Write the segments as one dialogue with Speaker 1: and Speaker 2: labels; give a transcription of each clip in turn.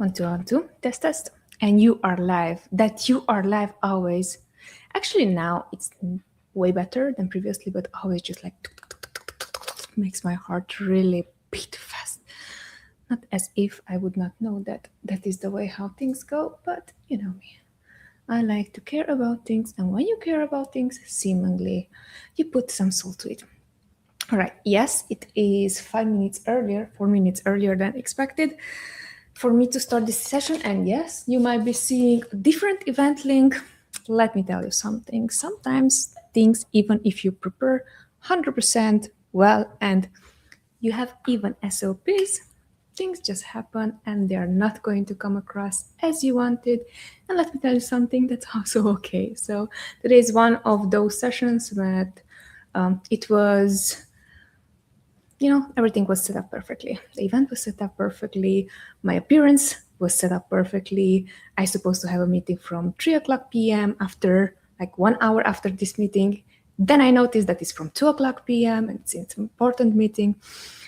Speaker 1: 1, 2, 1, 2, test, test. And you are live. That you are live always. Actually, now it's way better than previously, but always just like makes my heart really beat fast. Not as if I would not know that that is the way how things go, but you know me. I like to care about things, and when you care about things, seemingly, you put some soul to it. All right, yes, it is 5 minutes earlier, 4 minutes earlier than expected for me to start this session. And yes, you might be seeing a different event link. Let me tell you something. Sometimes things, even if you prepare 100% well and you have even SOPs, things just happen and they're not going to come across as you wanted. And let me tell you something, that's also okay. So today is one of those sessions that it was, everything was set up perfectly. The event was set up perfectly. My appearance was set up perfectly. I supposed to have a meeting from 3 o'clock p.m. after, like 1 hour after this meeting. Then I noticed that it's from 2 o'clock p.m. and it's an important meeting.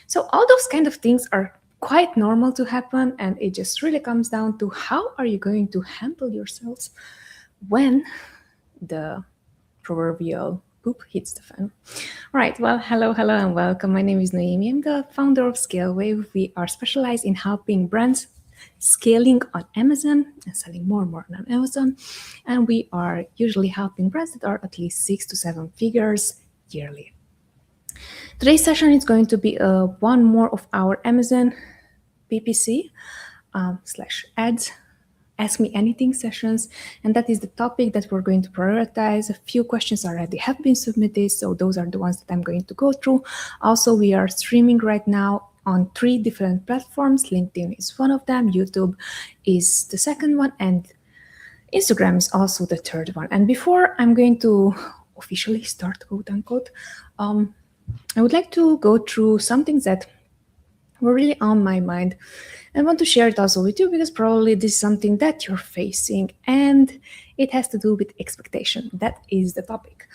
Speaker 1: So all those kind of things are quite normal to happen, and it just really comes down to how are you going to handle yourselves when the proverbial poop hits the fan. All right, well, hello, and welcome. My name is Noemi. I'm the founder of ScaleWave. We are specialized in helping brands scaling on Amazon and selling more and more on Amazon. And we are usually helping brands that are at least 6 to 7 figures yearly. Today's session is going to be one more of our Amazon PPC / ads Ask Me Anything sessions, and that is the topic that we're going to prioritize. A few questions already have been submitted, so those are the ones that I'm going to go through. Also, we are streaming right now on 3 different platforms. LinkedIn is one of them, YouTube is the second one, and Instagram is also the third one. And before I'm going to officially start, quote unquote, I would like to go through some things that were really on my mind. I want to share it also with you because probably this is something that you're facing, and it has to do with expectation. That is the topic.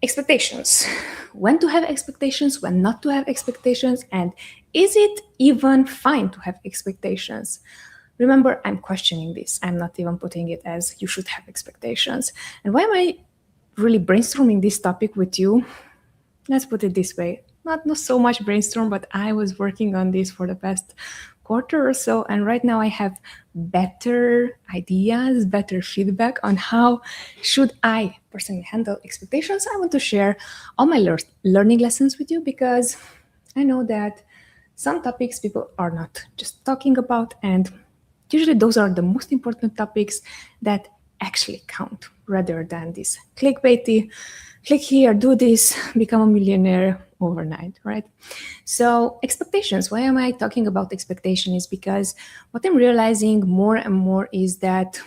Speaker 1: Expectations. When to have expectations, when not to have expectations, and is it even fine to have expectations? Remember, I'm questioning this. I'm not even putting it as you should have expectations. And why am I really brainstorming this topic with you? Let's put it this way. Not so much brainstorm, but I was working on this for the past quarter or so, and right now I have better ideas, better feedback on how should I personally handle expectations. I want to share all my learning lessons with you because I know that some topics people are not just talking about, and usually those are the most important topics that actually count rather than this clickbaity, click here, do this, become a millionaire overnight, right? So expectations, why am I talking about expectation is because what I'm realizing more and more is that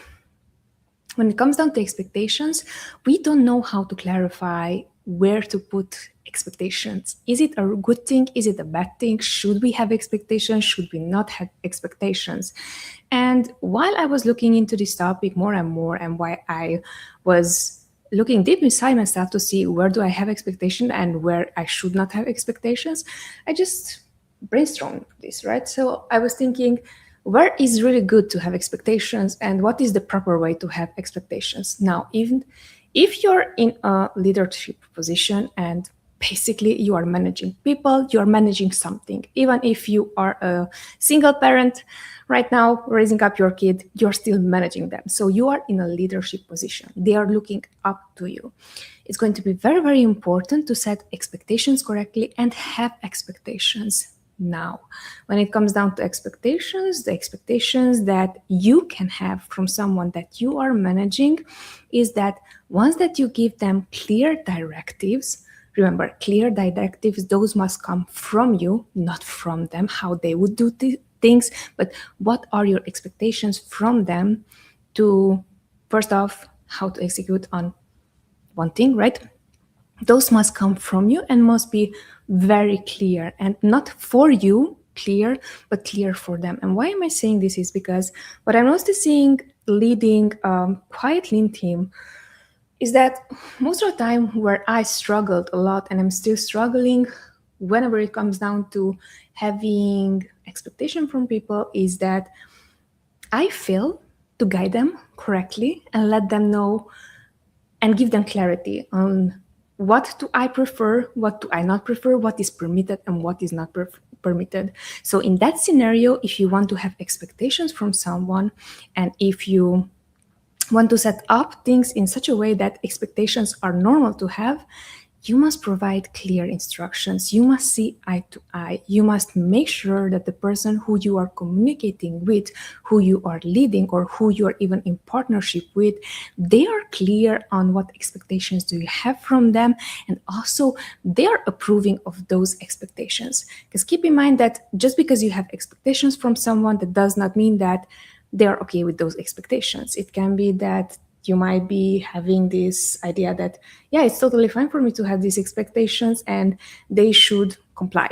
Speaker 1: when it comes down to expectations, we don't know how to clarify where to put expectations. Is it a good thing? Is it a bad thing? Should we have expectations? Should we not have expectations? And while I was looking into this topic more and more, and why I was looking deep inside myself to see where do I have expectation and where I should not have expectations, I just brainstormed this, right? So I was thinking, where is really good to have expectations and what is the proper way to have expectations? Now, even if you're in a leadership position and basically you are managing people, you are managing something. Even if you are a single parent right now raising up your kid, you're still managing them. So you are in a leadership position. They are looking up to you. It's going to be very, very important to set expectations correctly and have expectations now. When it comes down to expectations, the expectations that you can have from someone that you are managing is that once that you give them clear directives, remember, clear directives, those must come from you, not from them, how they would do things, but what are your expectations from them to, first off, how to execute on one thing, right? Those must come from you and must be very clear, and not for you clear, but clear for them. And why am I saying this is because what I'm mostly seeing leading quiet lean team is that most of the time where I struggled a lot, and I'm still struggling whenever it comes down to having expectation from people, is that I fail to guide them correctly and let them know and give them clarity on what do I prefer, what do I not prefer, what is permitted and what is not permitted. So in that scenario, if you want to have expectations from someone, and if you want to set up things in such a way that expectations are normal to have, you must provide clear instructions. You must see eye to eye. You must make sure that the person who you are communicating with, who you are leading, or who you are even in partnership with, they are clear on what expectations do you have from them, and also they are approving of those expectations. Because keep in mind that just because you have expectations from someone, that does not mean that they are okay with those expectations. It can be that you might be having this idea that, yeah, it's totally fine for me to have these expectations and they should comply.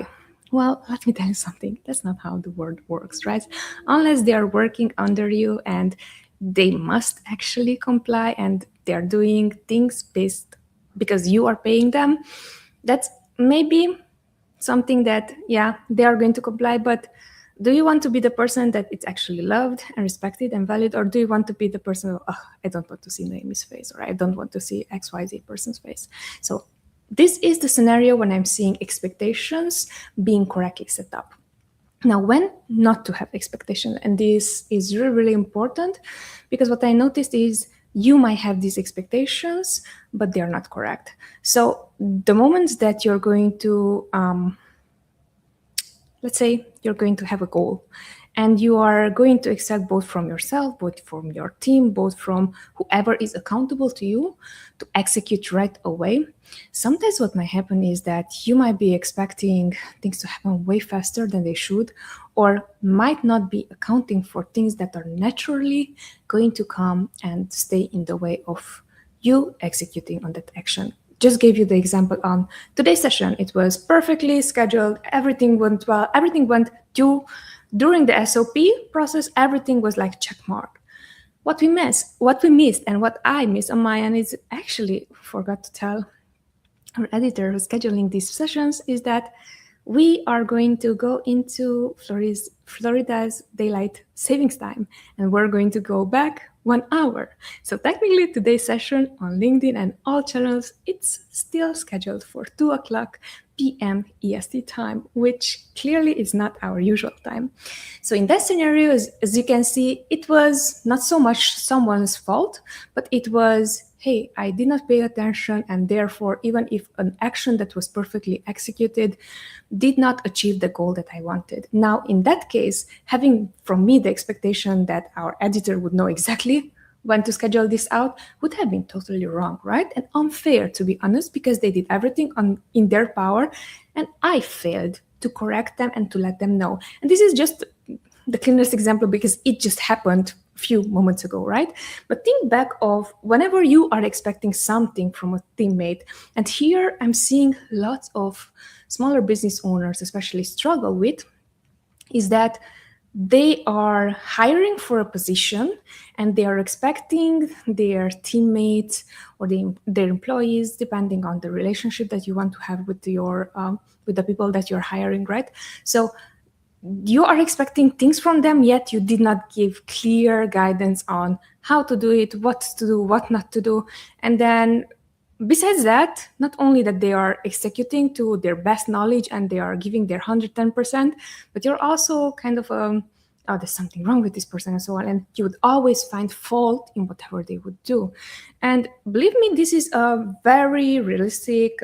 Speaker 1: Well, let me tell you something. That's not how the world works, right? Unless they are working under you and they must actually comply and they're doing things based because you are paying them, that's maybe something that, yeah, they are going to comply. But do you want to be the person that it's actually loved and respected and valued, or do you want to be the person who, oh, I don't want to see Noemi's face, or I don't want to see XYZ person's face? So this is the scenario when I'm seeing expectations being correctly set up. Now, when not to have expectation, and this is really, really important, because what I noticed is you might have these expectations, but they're not correct. So the moments that you're going to, let's say you're going to have a goal and you are going to expect both from yourself, both from your team, both from whoever is accountable to you to execute right away. Sometimes what might happen is that you might be expecting things to happen way faster than they should, or might not be accounting for things that are naturally going to come and stay in the way of you executing on that action. Just gave you the example on today's session. It was perfectly scheduled. Everything went well. Everything went due. During the SOP process, everything was like check mark. What we missed, and what I missed on my end is actually forgot to tell our editor who's scheduling these sessions is that we are going to go into Florida's daylight savings time, and we're going to go back 1 hour. So technically today's session on LinkedIn and all channels, it's still scheduled for 2 o'clock p.m. EST time, which clearly is not our usual time. So in that scenario, as you can see, it was not so much someone's fault, but it was, hey, I did not pay attention, and therefore, even if an action that was perfectly executed did not achieve the goal that I wanted. Now, in that case, having from me the expectation that our editor would know exactly when to schedule this out would have been totally wrong, right? And unfair, to be honest, because they did everything in their power, and I failed to correct them and to let them know. And this is just the cleanest example because it just happened a few moments ago, right? But think back of whenever you are expecting something from a teammate, and here I'm seeing lots of smaller business owners especially struggle with, is that they are hiring for a position and they are expecting their teammates or their employees, depending on the relationship that you want to have with your with the people that you're hiring, right? So you are expecting things from them, yet you did not give clear guidance on how to do it, what to do, what not to do. And then besides that, not only that they are executing to their best knowledge and they are giving their 110%, but you're also kind of, oh, there's something wrong with this person and so on. And you would always find fault in whatever they would do. And believe me, this is a very realistic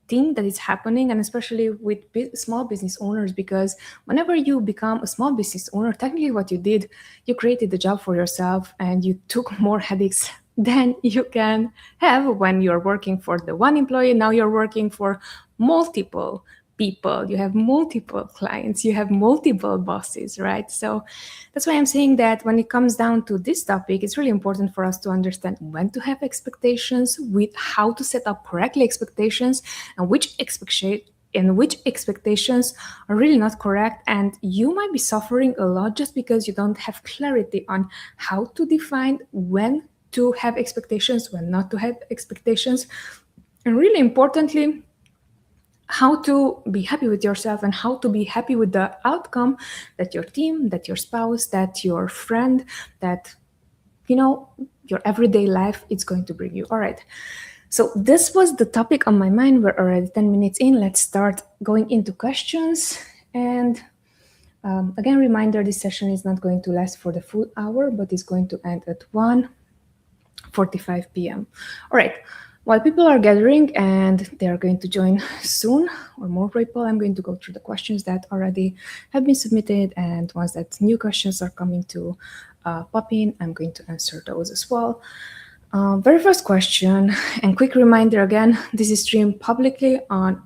Speaker 1: thing that is happening, and especially with small business owners, because whenever you become a small business owner, technically what you did, you created the job for yourself and you took more headaches than you can have when you're working for the one employee. Now you're working for multiple people, you have multiple clients, you have multiple bosses, right? So that's why I'm saying that when it comes down to this topic, it's really important for us to understand when to have expectations, with how to set up correctly expectations, and which expectations are really not correct. And you might be suffering a lot just because you don't have clarity on how to define when to have expectations, when not to have expectations. And really importantly, how to be happy with yourself and how to be happy with the outcome that your team, that your spouse, that your friend, that your everyday life is going to bring you. All right. So this was the topic on my mind. We're already 10 minutes in. Let's start going into questions. And again, reminder, this session is not going to last for the full hour, but it's going to end at 1:45 p.m. All right. While people are gathering and they are going to join soon, or more people, I'm going to go through the questions that already have been submitted, and once that new questions are coming to pop in, I'm going to answer those as well. Very first question, and quick reminder again, this is streamed publicly on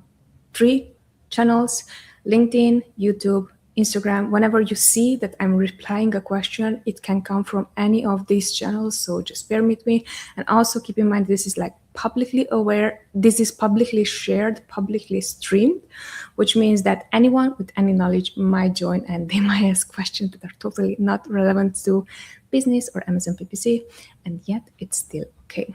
Speaker 1: 3 channels: LinkedIn, YouTube, Instagram. Whenever you see that I'm replying a question, it can come from any of these channels, so just bear with me. And also keep in mind, this is like publicly aware, this is publicly shared, publicly streamed, which means that anyone with any knowledge might join and they might ask questions that are totally not relevant to business or Amazon PPC, and yet it's still okay.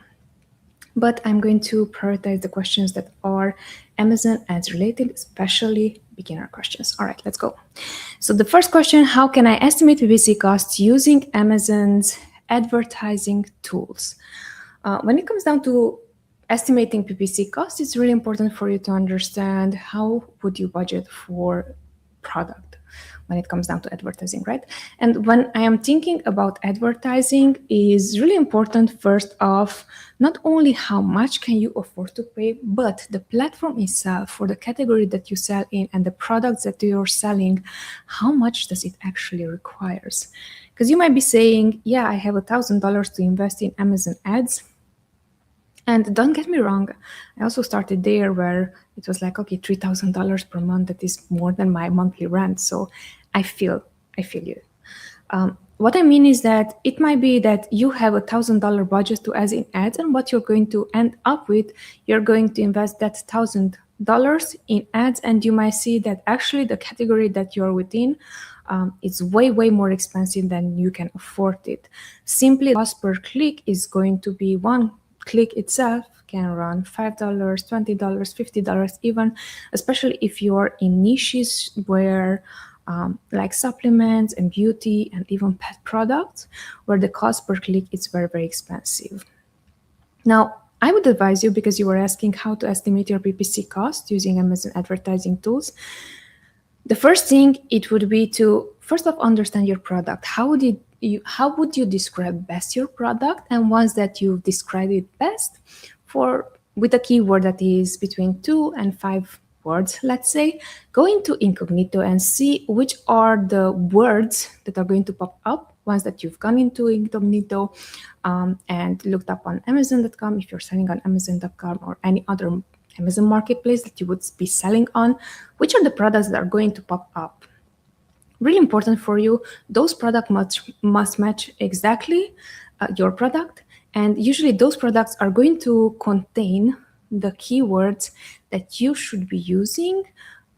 Speaker 1: But I'm going to prioritize the questions that are Amazon ads related, especially beginner questions. All right, let's go. So the first question, how can I estimate PPC costs using Amazon's advertising tools? When it comes down to estimating PPC costs, it's really important for you to understand how would you budget for product when it comes down to advertising, right? And when I am thinking about advertising, is really important first off, not only how much can you afford to pay, but the platform itself, for the category that you sell in and the products that you're selling, how much does it actually requires? Because you might be saying, yeah, I have $1,000 to invest in Amazon ads. And don't get me wrong, I also started there where it was like, okay, $3,000 per month, that is more than my monthly rent. So I feel you. What I mean is that it might be that you have $1,000 budget to ads in ads, and what you're going to end up with, you're going to invest that $1,000 in ads, and you might see that actually the category that you're within is way more expensive than you can afford it. Simply, the cost per click is going to be one click itself can run $5, $20, $50 even, especially if you're in niches where like supplements and beauty and even pet products, where the cost per click is very expensive. Now, I would advise you, because you were asking how to estimate your PPC cost using Amazon advertising tools. The first thing, it would be to first off understand your product. How would you describe best your product? And once that you describe it best, with a keyword that is between 2 and 5 words, let's say, go into incognito and see which are the words that are going to pop up once that you've gone into incognito and looked up on Amazon.com, if you're selling on Amazon.com or any other Amazon marketplace that you would be selling on, which are the products that are going to pop up. Really important for you, those products must match exactly your product, and usually those products are going to contain the keywords that you should be using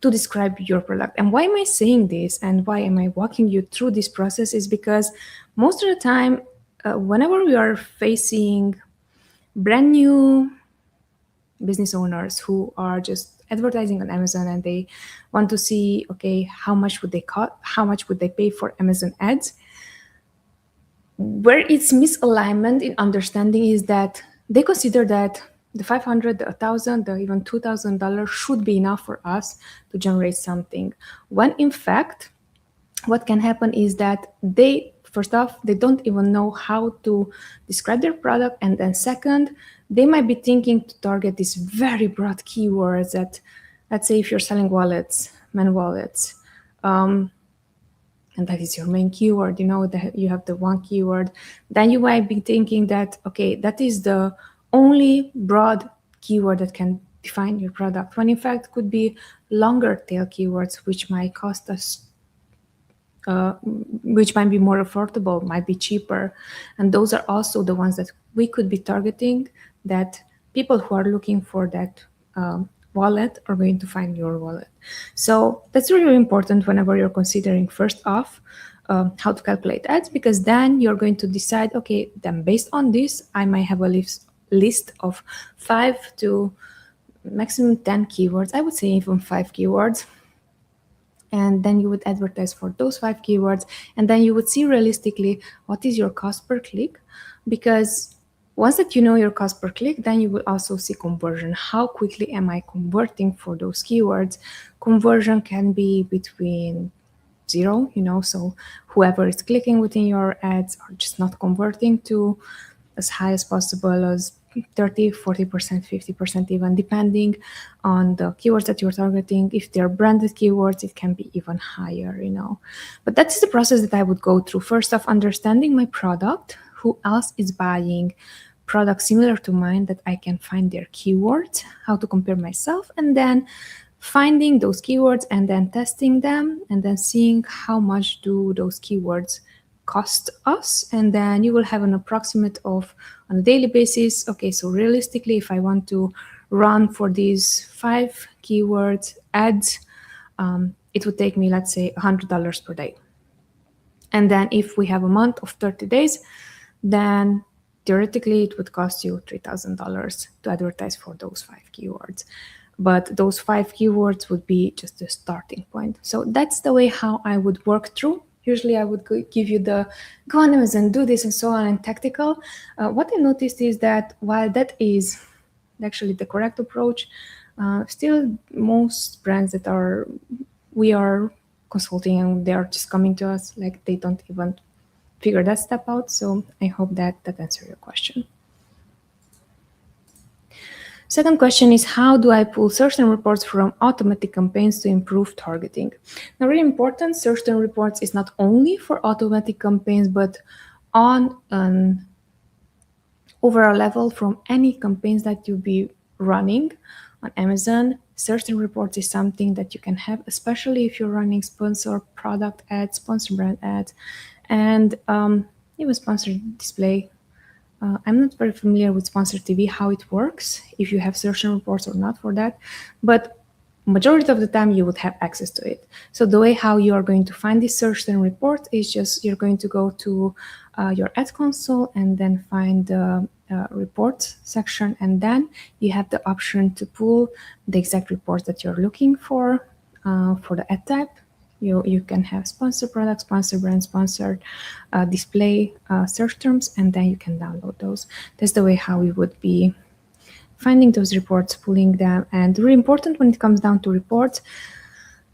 Speaker 1: to describe your product. And why am I saying this and why am I walking you through this process is because most of the time, whenever we are facing brand new business owners who are just advertising on Amazon and they want to see, okay, how much would they cost, how much would they pay for Amazon ads, where it's misalignment in understanding is that they consider that the $500, the $1,000, the even $2,000 should be enough for us to generate something. When in fact, what can happen is that first off, they don't even know how to describe their product, and then second, they might be thinking to target these very broad keywords that, let's say if you're selling wallets, men wallets, and that is your main keyword, that you have the one keyword, then you might be thinking that, okay, that is the only broad keyword that can define your product, when in fact could be longer tail keywords, which might cost us which might be more affordable, might be cheaper. And those are also the ones that we could be targeting, that people who are looking for that wallet are going to find your wallet. So that's really important whenever you're considering first off how to calculate ads, because then you're going to decide, okay, then based on this, I might have a list of 5 to maximum 10 keywords, I would say even 5 keywords, and then you would advertise for those 5 keywords, and then you would see realistically what is your cost per click. Because once that you know your cost per click, then you will also see conversion. How quickly am I converting for those keywords? Conversion can be between zero, so whoever is clicking within your ads are just not converting, to as high as possible as 30, 40%, 50%, even depending on the keywords that you're targeting. If they're branded keywords, it can be even higher. But that's the process that I would go through. First off, understanding my product, who else is buying products similar to mine that I can find their keywords, how to compare myself, and then finding those keywords and then testing them and then seeing how much do those keywords cost us. And then you will have an approximate of on a daily basis, okay, so realistically, if I want to run for these 5 keywords ads, it would take me, let's say, $100 per day. And then if we have a month of 30 days, then theoretically it would cost you $3,000 to advertise for those 5 keywords. But those 5 keywords would be just the starting point. So that's the way how I would work through. Usually I would give you the go on Amazon, do this and so on, and tactical. What I noticed is that while that is actually the correct approach, still most brands that we are consulting and they are just coming to us, like they don't even figure that step out. So I hope that answers your question. Second question is, how do I pull search term reports from automatic campaigns to improve targeting? Now, really important, search term reports is not only for automatic campaigns, but on an overall level from any campaigns that you'll be running on Amazon. Search term reports is something that you can have, especially if you're running sponsor product ads, sponsor brand ads, and even sponsored display. I'm not very familiar with sponsored TV, how it works, if you have search term reports or not for that, but majority of the time you would have access to it. So the way how you are going to find this search term report is just you're going to go to your ad console and then find the reports section, and then you have the option to pull the exact reports that you're looking for the ad type. You can have sponsored product, sponsored brand, sponsored display search terms, and then you can download those. That's the way how we would be finding those reports, pulling them. And really important when it comes down to reports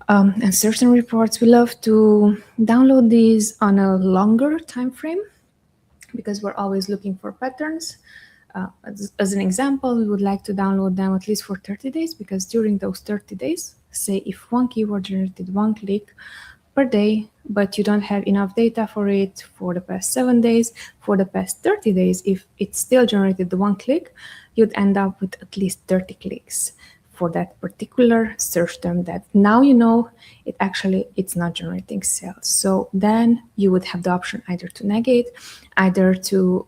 Speaker 1: and certain reports, we love to download these on a longer time frame because we're always looking for patterns. As an example, we would like to download them at least for 30 days, because during those 30 days, say if one keyword generated 1 click per day, but you don't have enough data for it for the past 7 days, for the past 30 days, if it still generated the 1 click, you'd end up with at least 30 clicks for that particular search term that now it's not generating sales. So then you would have the option either to negate, either to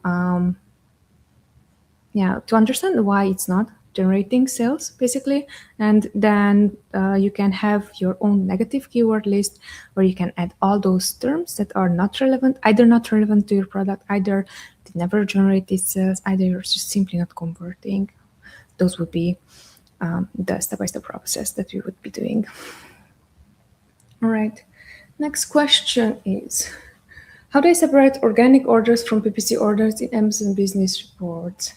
Speaker 1: understand why it's not generating sales, basically. And then you can have your own negative keyword list where you can add all those terms that are not relevant, either not relevant to your product, either they never generated sales, either you're just simply not converting. Those would be the step-by-step process that we would be doing. All right. Next question is, how do I separate organic orders from PPC orders in Amazon Business Reports?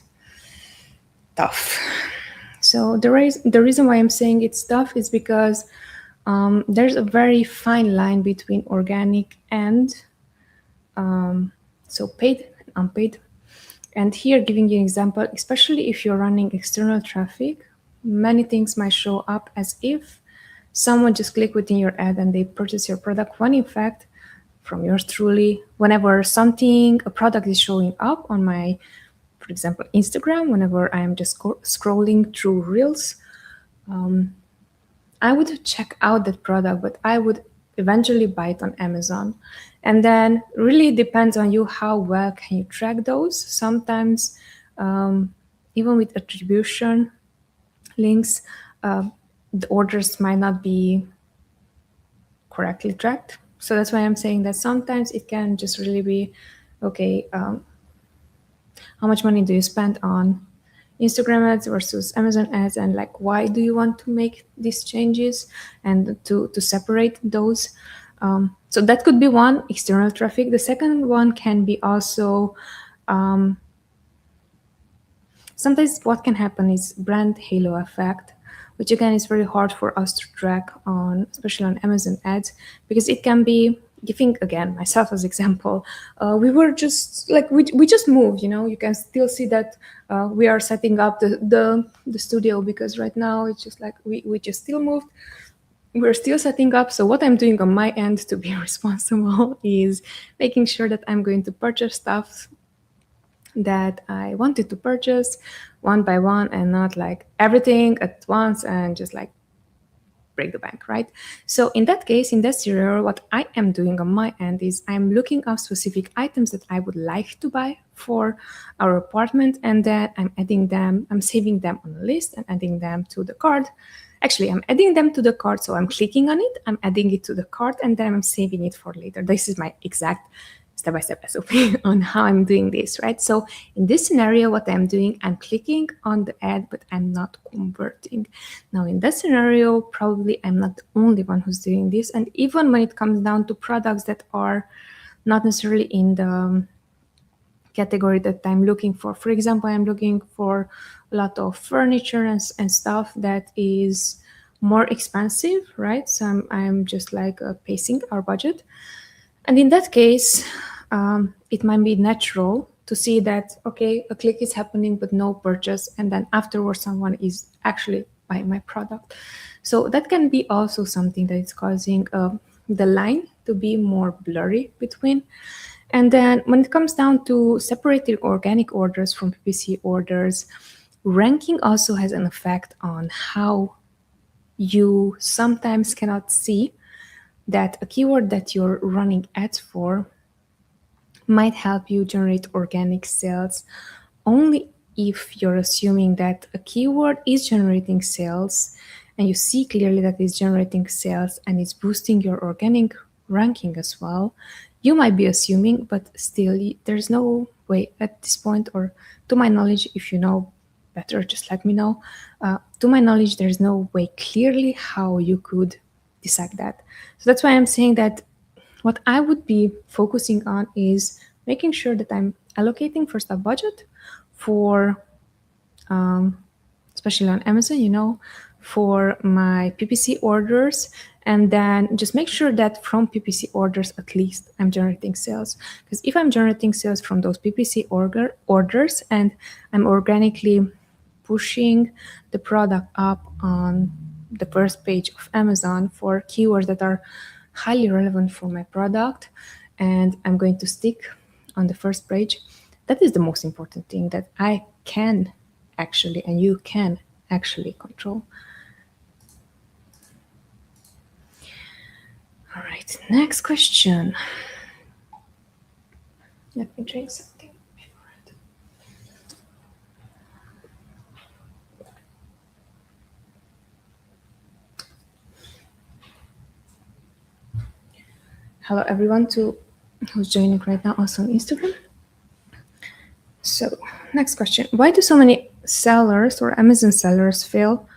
Speaker 1: Tough. So the reason why I'm saying it's tough is because there's a very fine line between organic and so paid and unpaid. And here, giving you an example, especially if you're running external traffic, many things might show up as if someone just clicked within your ad and they purchase your product, when in fact, from yours truly, whenever a product is showing up on my, for example, Instagram, whenever I am just scrolling through Reels, I would check out that product, but I would eventually buy it on Amazon. And then really depends on you how well can you track those. Sometimes even with attribution links, the orders might not be correctly tracked. So that's why I'm saying that sometimes it can just really be, okay, how much money do you spend on Instagram ads versus Amazon ads, and like why do you want to make these changes and to separate those. So that could be one, external traffic. The second one can be also sometimes what can happen is brand halo effect, which again is very hard for us to track on, especially on Amazon ads, because it can be giving again myself as example. We were just like we just moved. You can still see that we are setting up the studio, because right now it's just like we just still moved. We're still setting up. So what I'm doing on my end to be responsible is making sure that I'm going to purchase stuff that I wanted to purchase one by one, and not like everything at once and just like break the bank, right? So in that case, in that scenario, what I am doing on my end is I'm looking up specific items that I would like to buy for our apartment, and then I'm adding them, I'm saving them on a list and adding them to the cart. Actually, I'm adding them to the cart, so I'm clicking on it, I'm adding it to the cart, and then I'm saving it for later. This is my exact step-by-step SOP on how I'm doing this, right? So in this scenario, what I'm doing, I'm clicking on the ad, but I'm not converting. Now in that scenario, probably I'm not the only one who's doing this. And even when it comes down to products that are not necessarily in the category that I'm looking for example, I'm looking for a lot of furniture and stuff that is more expensive, right? So I'm just like pacing our budget. And in that case, it might be natural to see that, okay, a click is happening, but no purchase. And then afterwards, someone is actually buying my product. So that can be also something that is causing the line to be more blurry between. And then when it comes down to separating organic orders from PPC orders, ranking also has an effect on how you sometimes cannot see that a keyword that you're running ads for might help you generate organic sales only if you're assuming that a keyword is generating sales and you see clearly that it's generating sales and it's boosting your organic ranking as well. You might be assuming, but still there's no way at this point, or to my knowledge, if you know better, just let me know. To my knowledge, there's no way clearly how you could decide that. So that's why I'm saying that what I would be focusing on is making sure that I'm allocating first a budget for, especially on Amazon, for my PPC orders, and then just make sure that from PPC orders, at least I'm generating sales. Because if I'm generating sales from those PPC orders and I'm organically pushing the product up on the first page of Amazon for keywords that are highly relevant for my product, and I'm going to stick on the first page, that is the most important thing that I can actually, and you can actually control. All right, next question. Let me drink something. Hello everyone who's joining right now also on Instagram. So next question. Why do so many sellers or Amazon sellers fail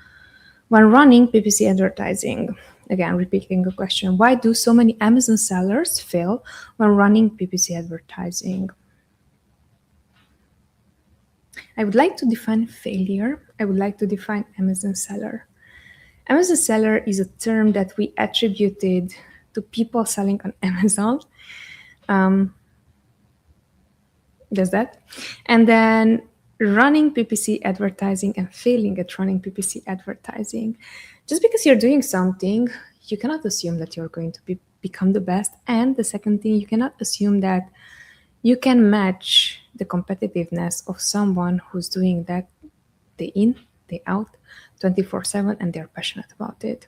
Speaker 1: when running PPC advertising? Again, repeating the question. Why do so many Amazon sellers fail when running PPC advertising? I would like to define failure. I would like to define Amazon seller. Amazon seller is a term that we attributed to people selling on Amazon. Does that? And then running PPC advertising and failing at running PPC advertising. Just because you're doing something, you cannot assume that you're going to become the best. And the second thing, you cannot assume that you can match the competitiveness of someone who's doing that day in, day out, 24/7, and they're passionate about it.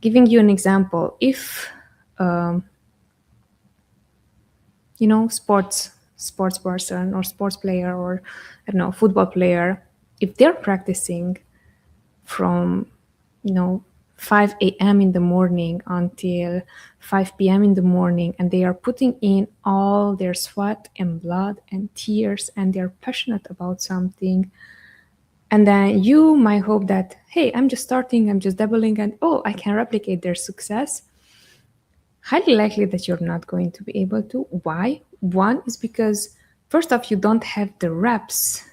Speaker 1: Giving you an example, if sports person or sports player, or I don't know, football player, if they're practicing from 5 a.m. in the morning until 5 p.m. in the morning, and they are putting in all their sweat and blood and tears, and they're passionate about something, And then you might hope that, hey, I'm just starting, I'm just dabbling, and oh, I can replicate their success. Highly likely that you're not going to be able to. Why? One is because, first off, you don't have the reps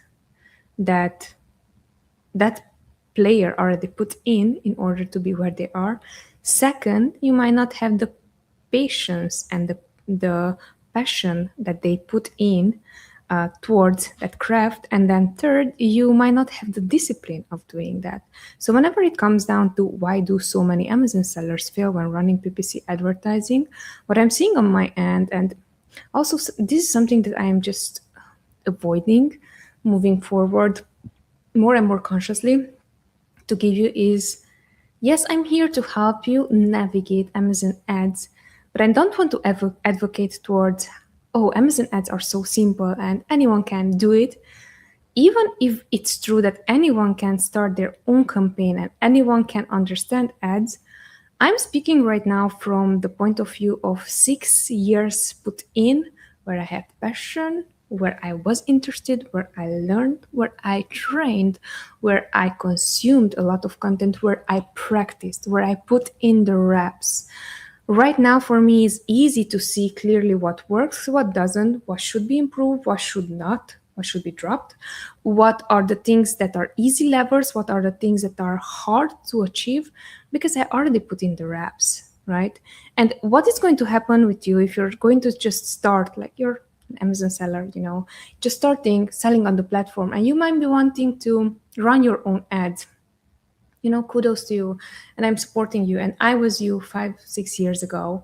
Speaker 1: that that player already put in order to be where they are. Second, you might not have the patience and the passion that they put in towards that craft. And then third, you might not have the discipline of doing that. So whenever it comes down to why do so many Amazon sellers fail when running PPC advertising, what I'm seeing on my end, and also this is something that I am just avoiding moving forward more and more consciously to give you is, yes, I'm here to help you navigate Amazon ads, but I don't want to advocate towards, oh, Amazon ads are so simple and anyone can do it. Even if it's true that anyone can start their own campaign and anyone can understand ads, I'm speaking right now from the point of view of 6 years put in, where I had passion, where I was interested, where I learned, where I trained, where I consumed a lot of content, where I practiced, where I put in the reps. Right now, for me, it's easy to see clearly what works, what doesn't, what should be improved, what should not, what should be dropped, what are the things that are easy levers, what are the things that are hard to achieve, because I already put in the reps, right? And what is going to happen with you if you're going to just start, like you're an Amazon seller, just starting selling on the platform, and you might be wanting to run your own ads. Kudos to you, and I'm supporting you. And I was you 5-6 years ago.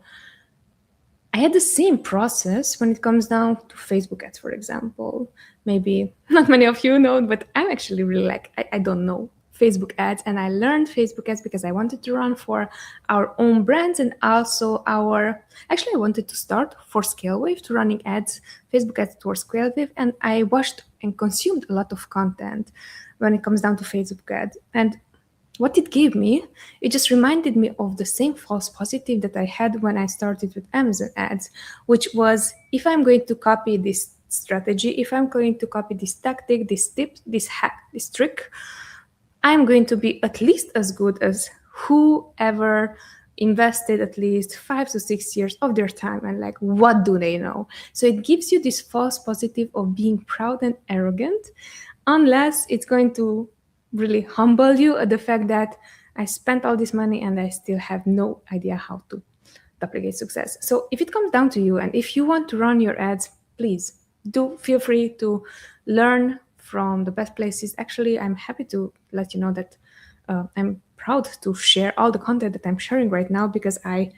Speaker 1: I had the same process when it comes down to Facebook ads, for example. Maybe not many of you know, but I'm actually really I don't know Facebook ads. And I learned Facebook ads because I wanted to run for our own brands and also actually I wanted to start for ScaleWave to running ads, Facebook ads for ScaleWave. And I watched and consumed a lot of content when it comes down to Facebook ads. And what it gave me, it just reminded me of the same false positive that I had when I started with Amazon ads, which was, if I'm going to copy this strategy, if I'm going to copy this tactic, this tip, this hack, this trick, I'm going to be at least as good as whoever invested at least 5 to 6 years of their time. And like, what do they know? So it gives you this false positive of being proud and arrogant, unless it's going to really humble you at the fact that I spent all this money and I still have no idea how to duplicate success. So if it comes down to you and if you want to run your ads, please do feel free to learn from the best places. Actually, I'm happy to let you know that I'm proud to share all the content that I'm sharing right now, because I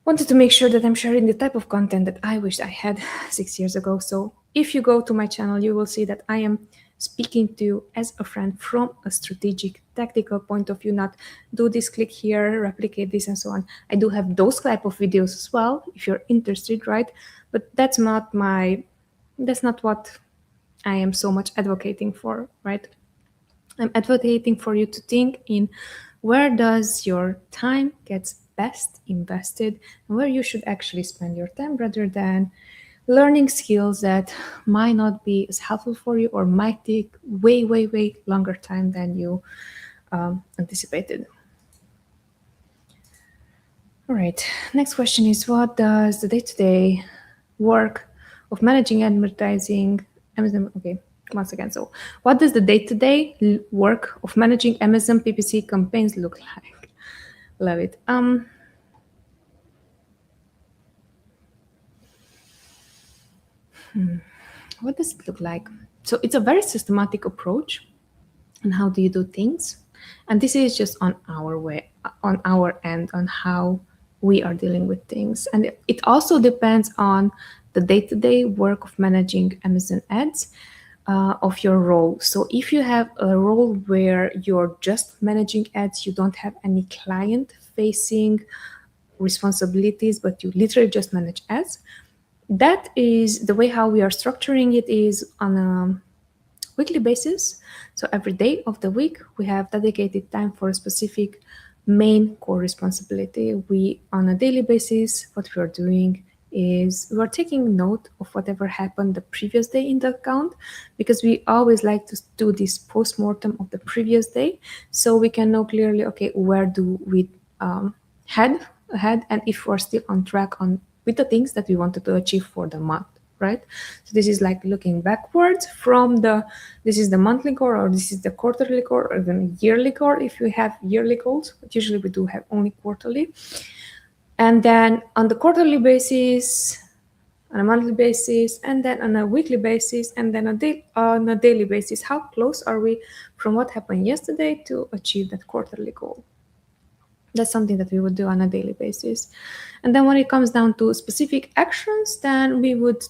Speaker 1: wanted to make sure that I'm sharing the type of content that I wish I had 6 years ago. So if you go to my channel, you will see that I am speaking to you as a friend from a strategic, tactical point of view, not do this, click here, replicate this, and so on. I do have those type of videos as well, if you're interested, right? But that's not what I am so much advocating for, right? I'm advocating for you to think in where does your time gets best invested and where you should actually spend your time, rather than learning skills that might not be as helpful for you or might take way, way, way longer time than you anticipated. All right, next question is, what does the day-to-day work of managing advertising Amazon, okay, once again, so what does the day-to-day work of managing Amazon PPC campaigns look like? Love it. What does it look like? So it's a very systematic approach on how do you do things, and this is just on our end, on how we are dealing with things. And it also depends on the day-to-day work of managing Amazon ads, of your role. So if you have a role where you're just managing ads, you don't have any client facing responsibilities, but you literally just manage ads, that is the way how we are structuring it, is on a weekly basis. So every day of the week, we have dedicated time for a specific main core responsibility. We, on a daily basis, what we are doing is we're taking note of whatever happened the previous day in the account, because we always like to do this post-mortem of the previous day, so we can know clearly, okay, where do we head ahead, and if we're still on track on with the things that we wanted to achieve for the month, right? So this is like looking backwards from this is the monthly goal, or this is the quarterly goal, or even yearly goal if we have yearly goals, but usually we do have only quarterly. And then on the quarterly basis, on a monthly basis, and then on a weekly basis, and then on a daily basis, how close are we from what happened yesterday to achieve that quarterly goal? That's something that we would do on a daily basis. And then when it comes down to specific actions, then we would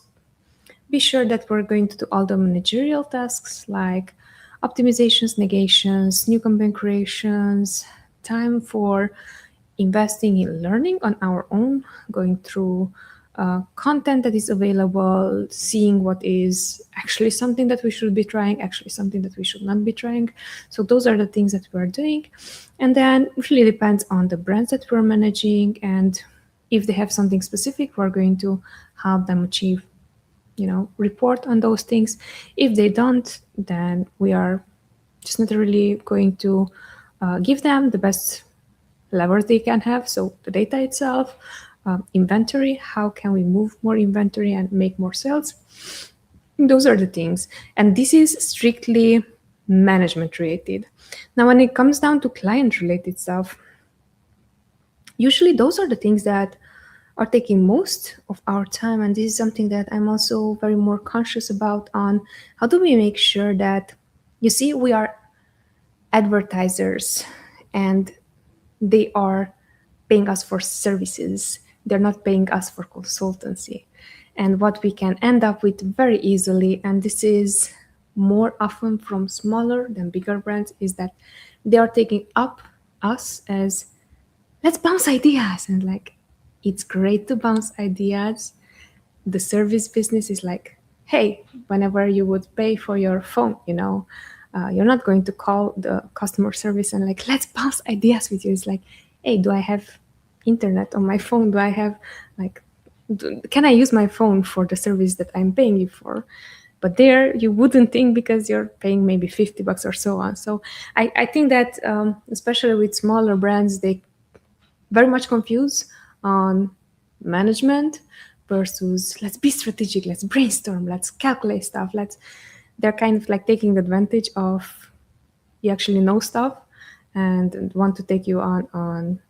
Speaker 1: be sure that we're going to do all the managerial tasks like optimizations, negations, new campaign creations, time for investing in learning on our own, going through content that is available, seeing what is actually something that we should be trying, actually something that we should not be trying. So those are the things that we're doing. And then it really depends on the brands that we're managing, and if they have something specific, we're going to help them achieve, report on those things. If they don't, then we are just not really going to give them the best levers they can have. So the data itself, inventory, how can we move more inventory and make more sales? Those are the things. And this is strictly management related. Now, when it comes down to client related stuff, usually those are the things that are taking most of our time. And this is something that I'm also very more conscious about on how do we make sure that, you see, we are advertisers and they are paying us for services. They're not paying us for consultancy. And what we can end up with very easily, and this is more often from smaller than bigger brands, is that they are taking up us as, let's bounce ideas. And like, it's great to bounce ideas. The service business is like, hey, whenever you would pay for your phone, you're not going to call the customer service and like, let's bounce ideas with you. It's like, hey, do I have internet on my phone? Do I have can I use my phone for the service that I'm paying you for? But there you wouldn't think, because you're paying maybe $50 or so on. So I think that especially with smaller brands, they very much confuse on management versus let's be strategic, let's brainstorm, let's calculate stuff. They're kind of like taking advantage of you actually know stuff and want to take you on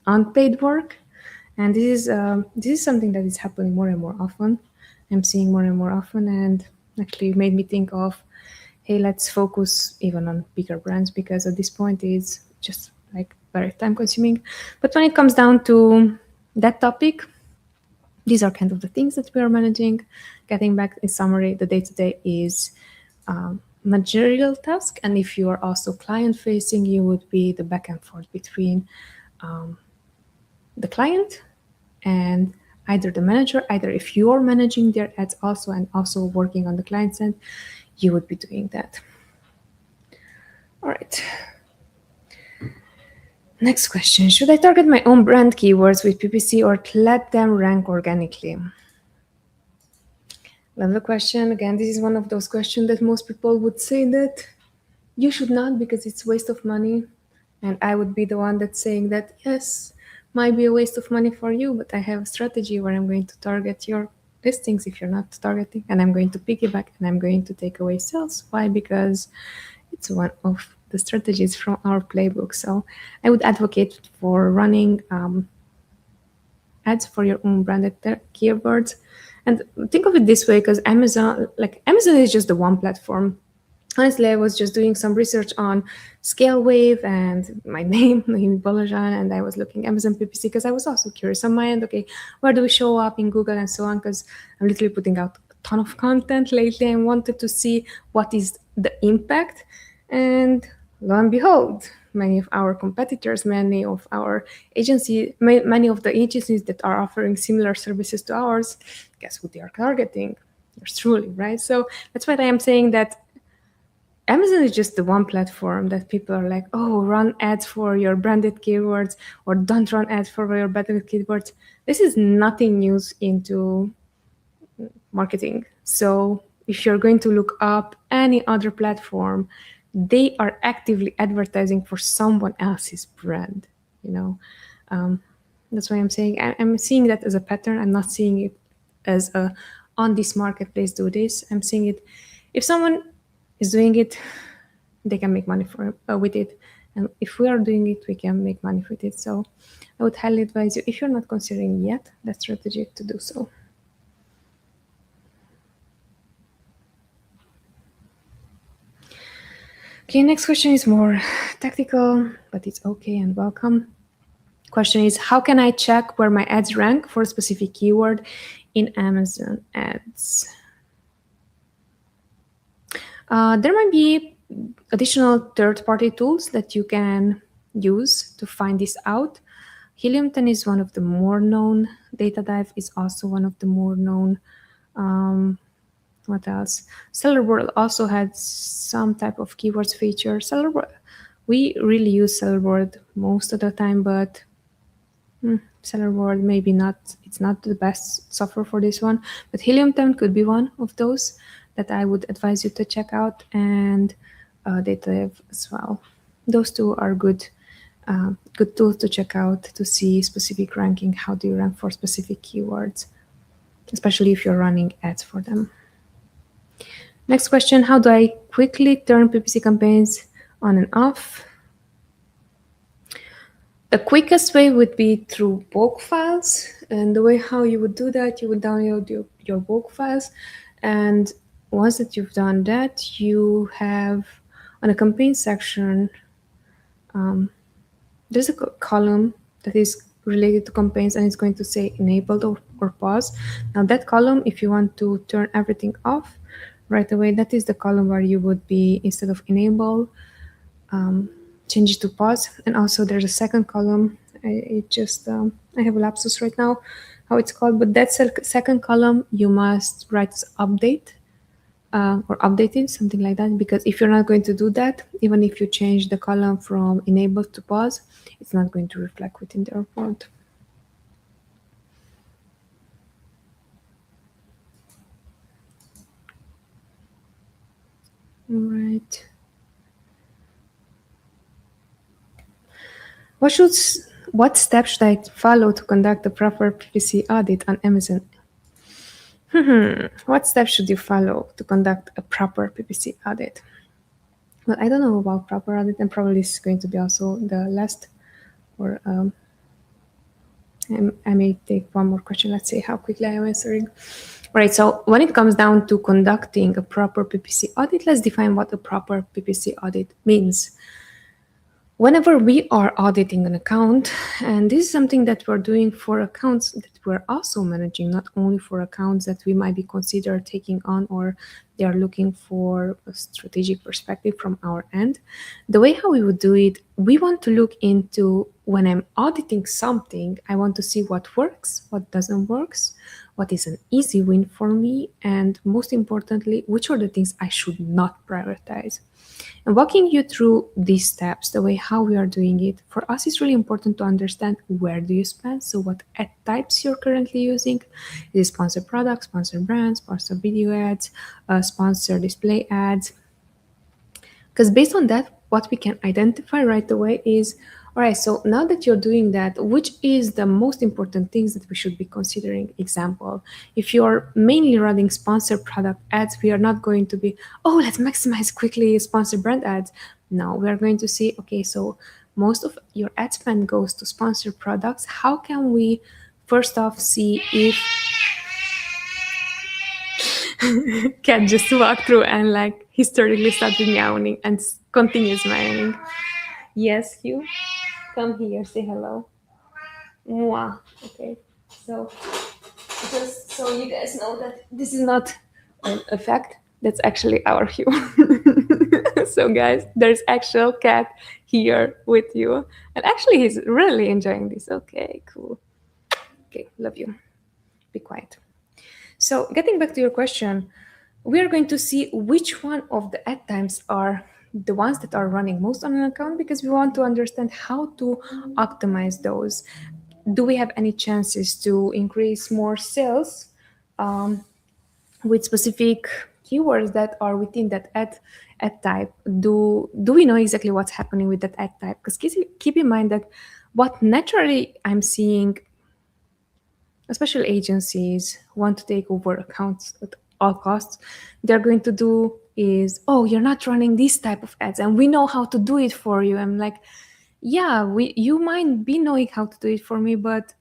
Speaker 1: unpaid work. And this is something that is happening more and more often. I'm seeing more and more often, and actually made me think of, hey, let's focus even on bigger brands, because at this point it's just like very time consuming. But when it comes down to that topic, these are kind of the things that we are managing. Getting back in summary, the day-to-day is managerial task, and if you are also client facing, you would be the back and forth between the client and either the manager, either if you're managing their ads also and also working on the client side, you would be doing that. All right. Next question. Should I target my own brand keywords with PPC or let them rank organically? Love the question. Again, this is one of those questions that most people would say that you should not, because it's waste of money. And I would be the one that's saying that, yes, might be a waste of money for you, but I have a strategy where I'm going to target your listings if you're not targeting, and I'm going to piggyback and I'm going to take away sales. Why? Because it's one of the strategies from our playbook. So I would advocate for running ads for your own branded keywords. And think of it this way, because Amazon is just the one platform. Honestly, I was just doing some research on ScaleWave and my name, Noemi Bolojan, and I was looking Amazon PPC because I was also curious on my end, okay, where do we show up in Google and so on, because I'm literally putting out a ton of content lately and wanted to see what is the impact. And lo and behold, many of our competitors, many of the agencies that are offering similar services to ours, guess who they are targeting? Yours truly, right? So that's why I am saying that Amazon is just the one platform that people are like, oh, run ads for your branded keywords or don't run ads for your branded keywords. This is nothing new into marketing. So if you're going to look up any other platform, they are actively advertising for someone else's brand, you know. Um, that's why I'm saying I'm seeing that as a pattern. I'm not seeing it as a on this marketplace do this. I'm seeing it if someone is doing it, they can make money for with it, and if we are doing it, we can make money with it. So I would highly advise you, if you're not considering yet that strategy, to do so. Okay, next question is more tactical, but it's okay and welcome. Question is, how can I check where my ads rank for a specific keyword in Amazon ads? There might be additional third-party tools that you can use to find this out. Helium 10 is one of the more known. Data Dive is also one of the more known. What else? Seller World also had some type of keywords feature. Seller World, we really use Seller World most of the time, but Seller World maybe not. It's not the best software for this one, but Helium 10 could be one of those that I would advise you to check out, and Data Dive as well. Those two are good. Good tools to check out to see specific ranking. How do you rank for specific keywords, especially if you're running ads for them. Next question, how do I quickly turn PPC campaigns on and off? The quickest way would be through bulk files. And the way how you would do that, you would download your bulk files. And once that you've done that, you have on a campaign section, there's a column that is related to campaigns, and it's going to say enabled or pause. Now that column, if you want to turn everything off right away, that is the column where you would be, instead of enable, change it to pause. And also there's a second column. I have a lapsus right now how it's called, but that second column you must write update or updated, something like that, because if you're not going to do that, even if you change the column from enabled to pause, it's not going to reflect within the report. All right. What steps should I follow to conduct a proper PPC audit on Amazon? What steps should you follow to conduct a proper PPC audit? Well, I don't know about proper audit, and probably this is going to be also the last, or I may take one more question. Let's see how quickly I am answering. Right, so when it comes down to conducting a proper PPC audit, let's define what a proper PPC audit means. Whenever we are auditing an account, and this is something that we're doing for accounts that we're also managing, not only for accounts that we might be considered taking on, or they are looking for a strategic perspective from our end. The way how we would do it, we want to look into, when I'm auditing something, I want to see what works, what doesn't work, what is an easy win for me, and most importantly, which are the things I should not prioritize. And walking you through these steps, the way how we are doing it, for us it's really important to understand where do you spend, so what ad types you're currently using. Is it sponsored products, sponsored brands, sponsored video ads, sponsored display ads? Because based on that, what we can identify right away is, all right, so now that you're doing that, which is the most important things that we should be considering? Example, if you're mainly running sponsored product ads, we are not going to be, oh, let's maximize quickly sponsored brand ads. No, we are going to see, okay, so most of your ad spend goes to sponsored products. How can we first off see if cat just walk through and like hysterically started meowing and continues meowing. Yes, Hugh, come here, say hello. Mwah. Okay, so just so you guys know that this is not an effect, that's actually our Hugh. So guys, there's actual cat here with you, and actually he's really enjoying this. Okay, cool. Okay, love you. Be quiet. So getting back to your question, we are going to see which one of the ad times are the ones that are running most on an account, because we want to understand how to optimize those. Do we have any chances to increase more sales with specific keywords that are within that ad type? Do we know exactly what's happening with that ad type? Because keep in mind that what naturally I'm seeing, especially agencies want to take over accounts at all costs, they're going to do is, oh, you're not running this type of ads and we know how to do it for you. I'm like, yeah, you might be knowing how to do it for me, but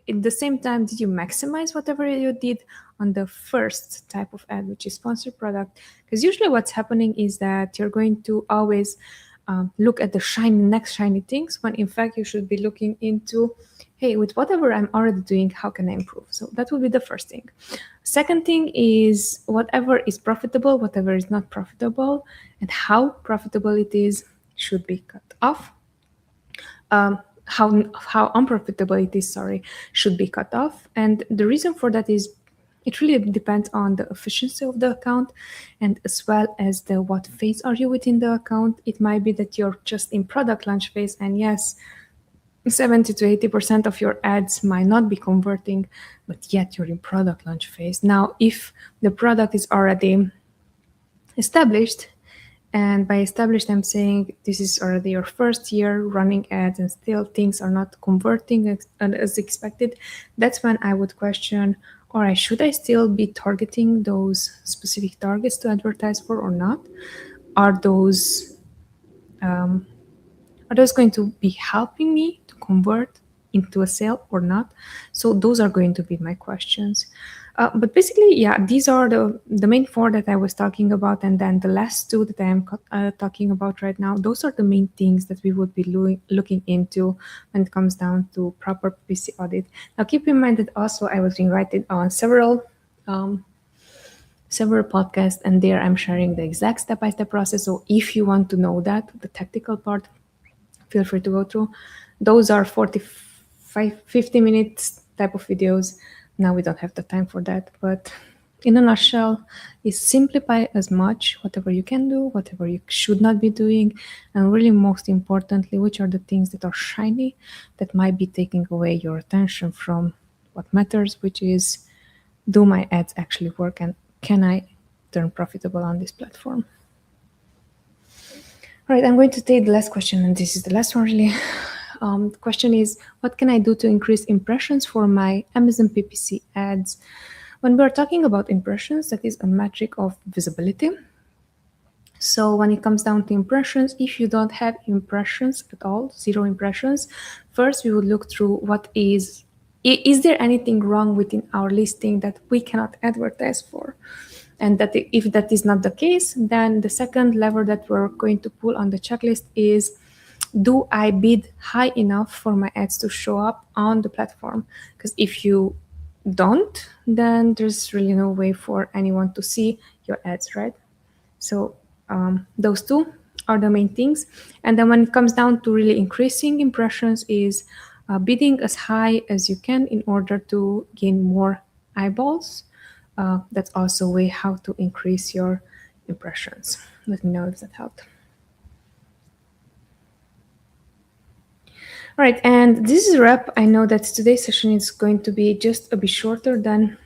Speaker 1: at the same time, did you maximize whatever you did on the first type of ad, which is sponsored product? Because usually what's happening is that you're going to always look at the next shiny things, when in fact you should be looking into, hey, with whatever I'm already doing, how can I improve? So that will be the first thing. Second thing is whatever is profitable, whatever is not profitable, and how profitable it is should be cut off. How unprofitable it is, sorry, should be cut off. And the reason for that is it really depends on the efficiency of the account, and as well as the what phase are you within the account. It might be that you're just in product launch phase, and yes, 70 to 80% of your ads might not be converting, but yet you're in product launch phase. Now, if the product is already established, and by established, I'm saying this is already your first year running ads and still things are not converting as expected, that's when I would question, all right, should I still be targeting those specific targets to advertise for or not? Are those going to be helping me to convert into a sale or not? So those are going to be my questions. But basically, yeah, these are the main four that I was talking about, and then the last two that I am talking about right now, those are the main things that we would be looking into when it comes down to proper PPC audit. Now, keep in mind that also I was invited on several podcasts, and there I'm sharing the exact step-by-step process. So if you want to know that, the tactical part, feel free to go through. Those are 45, 50 minutes type of videos. Now we don't have the time for that, but in a nutshell, is simplify as much whatever you can do, whatever you should not be doing, and really most importantly, which are the things that are shiny that might be taking away your attention from what matters, which is, do my ads actually work and can I turn profitable on this platform? All right, I'm going to take the last question, and this is the last one really. The question is, what can I do to increase impressions for my Amazon PPC ads? When we're talking about impressions, that is a metric of visibility. So when it comes down to impressions, if you don't have impressions at all, 0 impressions, first we would look through what is there anything wrong within our listing that we cannot advertise for? And that if that is not the case, then the second lever that we're going to pull on the checklist is, do I bid high enough for my ads to show up on the platform? Because if you don't, then there's really no way for anyone to see your ads, right? So those two are the main things. And then when it comes down to really increasing impressions is bidding as high as you can in order to gain more eyeballs. That's also a way how to increase your impressions. Let me know if that helped. All right, and this is a wrap. I know that today's session is going to be just a bit shorter than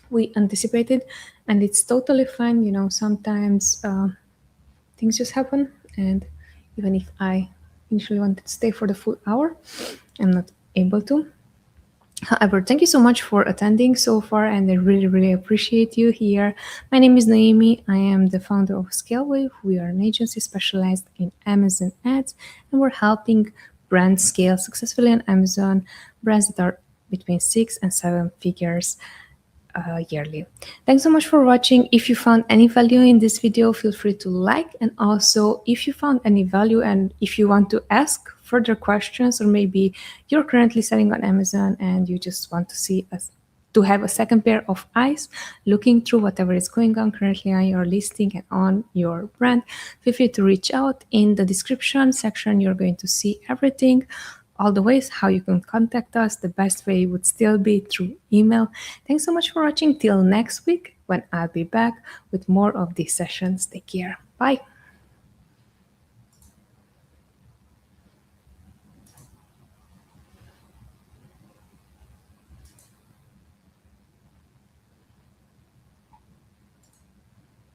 Speaker 1: we anticipated, and it's totally fine. You know, sometimes things just happen, and even if I initially wanted to stay for the full hour, I'm not able to. However, thank you so much for attending so far, and I really, really appreciate you here. My name is Noemi. I am the founder of ScaleWave. We are an agency specialized in Amazon ads, and we're helping brands scale successfully on Amazon, brands that are between 6 and 7 figures yearly. Thanks so much for watching. If you found any value in this video, feel free to like, and also if you found any value and if you want to ask further questions, or maybe you're currently selling on Amazon and you just want to see us to have a second pair of eyes looking through whatever is going on currently on your listing and on your brand, feel free to reach out. In the description section, you're going to see everything, all the ways how you can contact us. The best way would still be through email. Thanks so much for watching. Till next week. when I'll be back with more of these sessions. Take care. Bye.